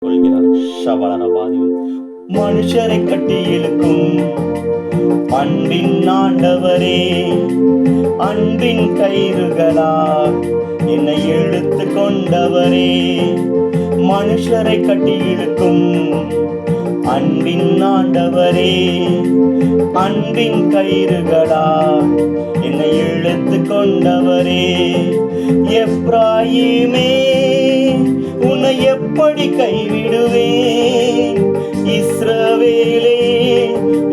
கொள்கிறார். ஷபலரபாதியும் மனுஷரை கட்டி இழுக்கும் அன்பின் ஆண்டவரே, அன்பின் கயிறுகளால் என்னை இழுத்து கொண்டவரே, மனுஷரை கட்டி இழுக்கும் அன்பின் ஆண்டவரே, அன்பின் கயிறுகளால் என்னை இழுத்து கொண்டவரே, எப்ராயிமே உன்னை எப்படி கைவிடுவேன், இஸ்ரவேலே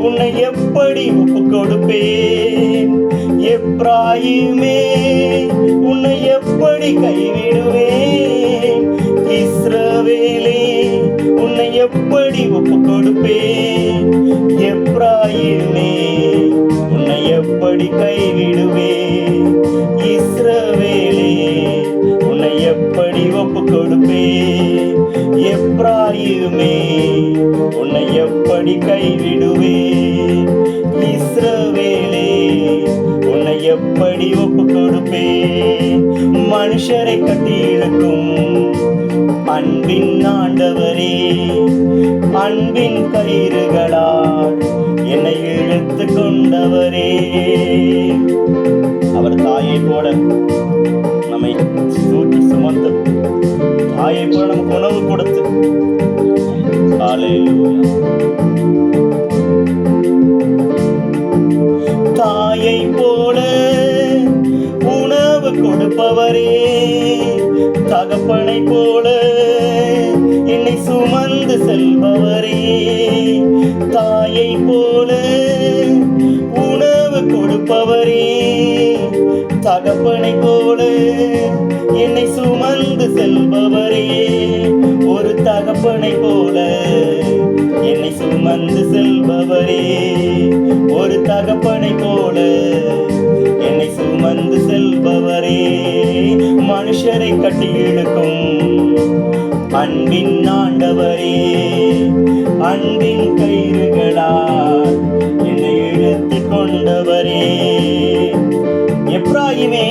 உன்னை எப்படி ஒப்பு கொடுப்பேன், எப்ராயிமே உன்னை எப்படி கைவிடுவேன், இஸ்ரவேலே உன்னை எப்படி ஒப்பு கொடுப்பேன், எப்ராயிமே உன்னை எப்படி கைவிடுவேன், இஸ்ரவேலே உன்னை எப்படி ஒப்பு கொடுப்பேன், எப்ராயிமே உன்னை எப்படி கைவிடுவேன், இஸ்ரவேலே உன்னை எப்படி ஒப்பு கொடுப்பேன், மனுஷரை கட்டி இழுக்கும் அன்பின் ஆண்டவரே, அன்பின் கயிறுகளால் என்னை இழுத்து கொண்டவரே. அவர் தாயை போல நம்மை தூக்கி சுமந்து, தாயை போல நமக்கு உணவு கொடுத்து, தாயை போல உணவு கொடுப்பவரே, தகப்பனை போல என்னை சுமந்து செல்பவரே, தாயை போல உணவு கொடுப்பவரே, தகப்பனை போல என்னை சுமந்து செல்பவரே, ஒரு தகப்பனை போல என்னை சுமந்து செல்பவரே, ஒரு தகப்பனை போல என்னை சுமந்து செல்பவரே, மனுஷரை கட்டி இழுக்கும் அன்பின் ஆண்டவரே, அன்பின் கயிறுகளால் என்னை இழுத்து கொண்டவரே. எப்ராயிமே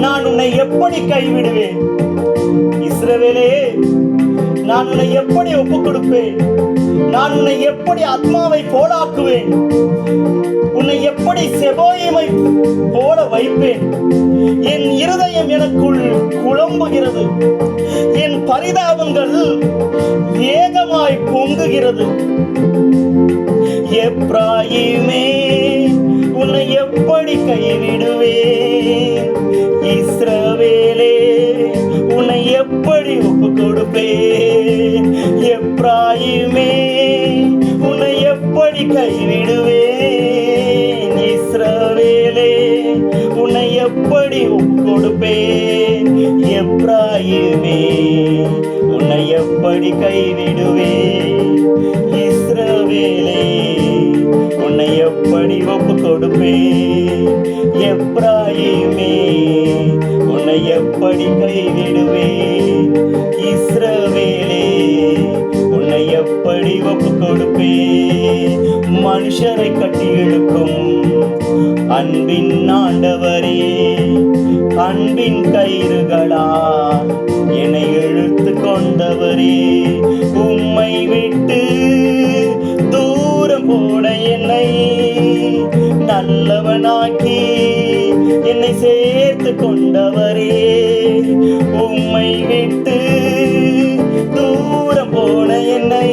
நான் உன்னை எப்படி கைவிடுவேன், இஸ்ரவேலே நான் உன்னை எப்படி ஒப்புக் கொடுப்பேன், நான் உன்னை எப்படி ஆத்மாவை போலாக்குவேன், உன்னை எப்படி செபோயிமை போல வைப்பேன், என் இருதயம் எனக்குள் குழம்புகிறது, என் பரிதாபங்கள் வேகமாய் பொங்குகிறது. எப்ராயிமே உன்னை எப்படி கைவிடுவேன், இஸ்ரவேலே உன்னை எப்படி ஒப்பு கொடுப்பேன், எப்ராயிமே உன்னை எப்படி கைவிடுவேன், இஸ்ரவேலே உன்னை எப்படி ஒப்பு கொடுப்பேன், எப்ராயிமே உன்னை எப்படி கைவிடுவேன், இஸ்ரவேலே உன்னை எப்படி ஒப்பு கொடுப்பேன், எப்ராயிமே உன்னை எப்படி கைவிடுவேன், இஸ்ரவேலே உன்னை எப்படி ஒப்பு கொடுப்பேன், மனுஷரை கட்டி இழுக்கும் அன்பின் ஆண்டவரே, அன்பின் கயிறுகளால் என்னை இழுத்து கொண்டவரே, உம்மை விட்டு தூரம் போன என்னை நல்லவனாக்கி என்னை சேர்த்து கொண்டவரே, உம்மை விட்டு தூரம் போன என்னை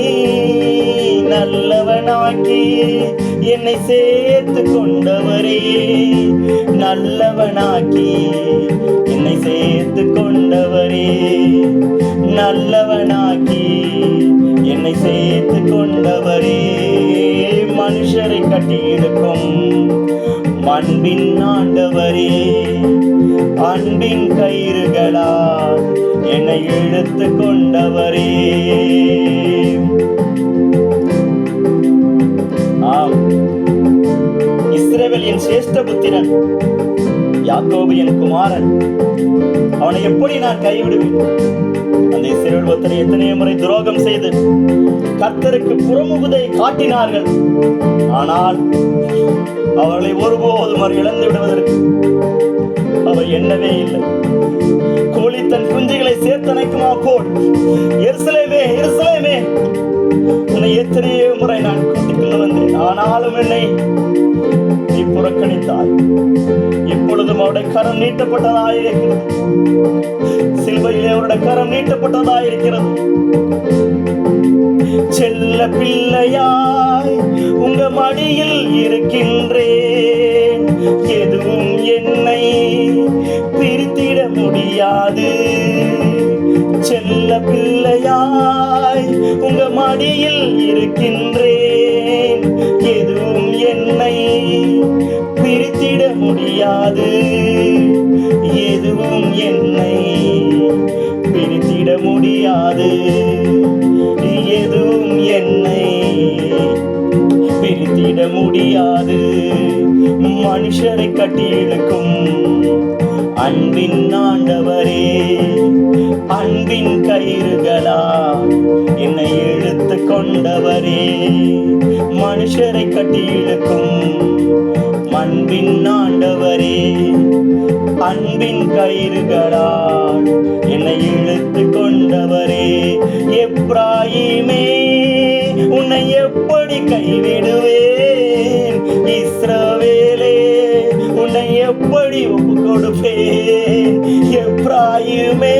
நல்லவனாக்கி என்னை சேர்த்து கொண்டவரே, நல்லவனாக்கி என்னை சேர்த்து கொண்டவரே, நல்லவனாக்கி என்னை சேர்த்து கொண்டவரே, மனுஷரை கட்டி இழுக்கும் அன்பின் ஆண்டவரே, அன்பின் கயிறுகளால் என்னை இழுத்து கொண்டவரே. ஆம், இஸ்ரவேல் என் சிரேஷ்ட புத்திரன், யாக்கோபு என் குமாரன், அவனை எப்படி நான் கைவிடுவேன்? அந்த இஸ்ரவேல் ஒருத்தரை எத்தனையோ முறை துரோகம் செய்து கர்த்தருக்கு புறமுகுதை காட்டினார்கள். ஆனால் அவர்களை ஒருபோதும் அவர் இழந்து விடுவதற்கு அவர் எண்ணவே இல்லை. கோழி தன் குஞ்சுகளை சேர்த்தனைக்குமா போல். எருசலேமே, எருசலேமே, உன்னை எத்தனையோ முறை நான் கூட்டிக் கொண்டு வந்தேன், ஆனாலும் என்னை நீ புறக்கணித்தாய். இப்பொழுதும் அவருடைய கரம் நீட்டப்பட்டதாயிருக்கிறது. சிலுவையிலே அவருடைய கரம் நீட்டப்பட்டதாயிருக்கிறது. செல்ல பிள்ளையாய் உங்க மடியில் இருக்கின்றேன், எதுவும் என்னை பிரித்திட முடியாது. செல்ல பிள்ளையாய் உங்க மடியில் இருக்கின்றேன், எதுவும் என்னை பிரித்திட முடியாது. எதுவும் என்னை பிரித்திட முடியாது. எதுவும் என்னை பிரித்திட முடியாது. மனுஷரை கட்டி இழுக்கும் அன்பின் ஆண்டவரே, அன்பின் கயிறுகளா என்னை இழுத்து கொண்டவரே. மனுஷரை கட்டி இழுக்கும் அன்பின் ஆண்டவரே, அன்பின் கயிறுகளால் என்னை இழுத்து கொண்டவரே. எப்ராயிமே, உன்னை எப்படி கைவிடுவேன்? இஸ்ரவேலே, உன்னை எப்படி ஒப்பு கொடுப்பேன்? எப்ராயிமே,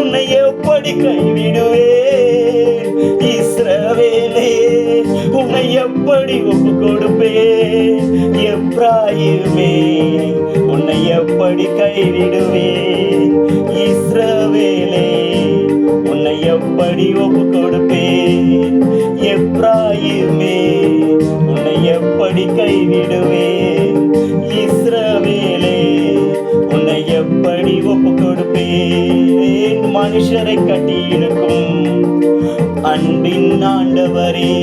உன்னை எப்படி கைவிடுவேன்? இஸ்ரவேலே, உன்னை எப்படி ஒப்பு கொடுப்பேன்? எப்ராயிமே, உன்னை எப்படி கைவிடுவேன்? இஸ்ரவேலே, உன்னை எப்படி ஒப்பு கொடுப்பேன்? எப்ராயிமே, உன்னை எப்படி கைவிடுவேன்? இஸ்ரவேலே, உன்னை எப்படி ஒப்பு கொடுப்பேன்? மனுஷரை கட்டி இழுக்கும் அன்பின் ஆண்டவரே,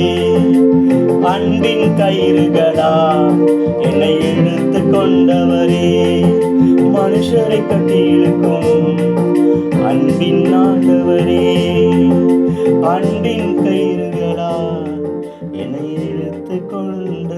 அன்பின் கயிறுகளா என்னை இழுத்து கொண்டவரே. மனுஷரை கட்டி இழுக்கும் அன்பின் ஆண்டவரே, அன்பின் கயிறுகளா என்னை இழுத்து கொண்ட